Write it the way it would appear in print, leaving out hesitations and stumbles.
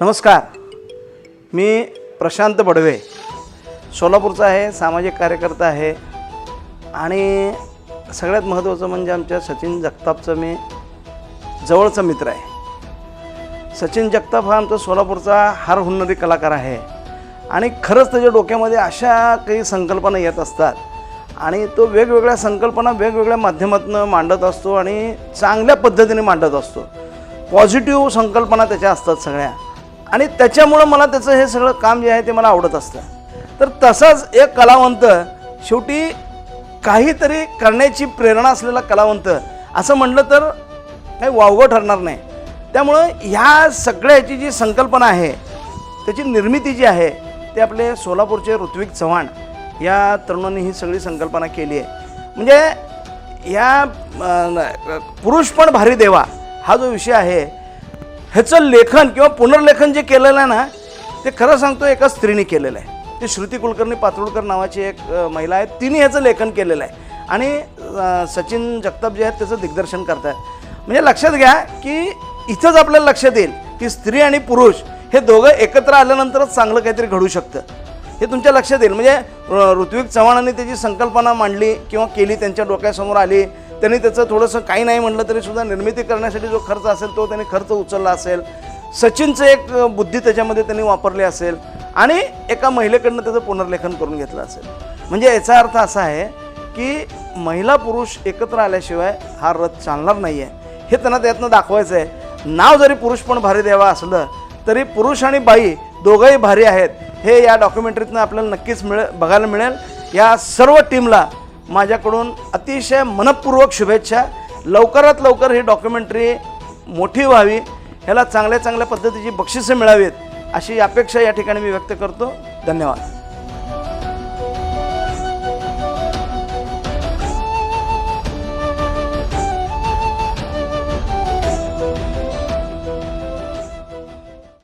नमस्कार, मी प्रशांत बडवे सोलापूरचा आहे, सामाजिक कार्यकर्ता आहे आणि सगळ्यात महत्त्वाचं म्हणजे आमच्या सचिन जगतापचं मी जवळचा मित्र आहे। सचिन जगताप हा आमचा सोलापूरचा हार हुन्नरी कलाकार आहे आणि खरंच त्याच्या डोक्यामध्ये अशा काही संकल्पना येत असतात आणि तो वेगवेगळ्या संकल्पना वेगवेगळ्या माध्यमातून मांडत असतो आणि चांगल्या पद्धतीने मांडत असतो। पॉझिटिव्ह संकल्पना त्याच्या असतात सगळ्या आणि त्याच्यामुळं मला त्याचं हे सगळं काम जे आहे ते मला आवडत असतं। तर तसाच एक कलावंत, शेवटी काहीतरी करण्याची प्रेरणा असलेला कलावंत असं म्हटलं तर काही वावगं ठरणार नाही। त्यामुळं ह्या सगळ्याची जी संकल्पना आहे त्याची निर्मिती जी आहे ते आपले सोलापूरचे ऋत्विक चव्हाण या तरुणांनी ही सगळी संकल्पना केली आहे। म्हणजे या पुरुष पण भारी देवा हा जो विषय आहे ह्याचं लेखन किंवा पुनर्लेखन जे केलेलं आहे ना ते खरं सांगतो एका स्त्रीने केलेलं आहे। ती श्रुती कुलकर्णी पातुळकर नावाची एक महिला आहे, तिने ह्याचं लेखन केलेलं आहे आणि सचिन जगताप जे आहेत त्याचं दिग्दर्शन करत आहेत। म्हणजे लक्षात घ्या की इथंच आपल्याला लक्षात येईल की स्त्री आणि पुरुष हे दोघं एकत्र आल्यानंतरच चांगलं काहीतरी घडू शकतं, हे तुमच्या लक्षात येईल। म्हणजे ऋत्विक चव्हाणांनी त्याची संकल्पना मांडली किंवा केली, त्यांच्या डोक्यासमोर आली, त्यांनी त्याचं थोडंसं काही नाही म्हटलं तरीसुद्धा निर्मिती करण्यासाठी जो खर्च असेल तो त्यांनी खर्च उचलला असेल, सचिनचं एक बुद्धी त्याच्यामध्ये त्यांनी वापरली असेल आणि एका महिलेकडनं त्याचं पुनर्लेखन करून घेतलं असेल। म्हणजे याचा अर्थ असा आहे की महिला पुरुष एकत्र आल्याशिवाय हा रथ चालणार नाही आहे, हे त्यांना त्यातनं दाखवायचं आहे। नाव जरी पुरुष पण भारी देवा असलं तरी पुरुष आणि बाई दोघंही भारी आहेत हे या डॉक्युमेंटरीतनं आपल्याला नक्कीच बघायला मिळेल। या सर्व टीमला माझ्याकडून अतिशय मनपूर्वक शुभेच्छा। लवकरात लवकर ही डॉक्युमेंटरी मोठी व्हावी, ह्याला चांगल्या चांगल्या पद्धतीची बक्षिसे मिळावीत अशी अपेक्षा या ठिकाणी मी व्यक्त करतो। धन्यवाद।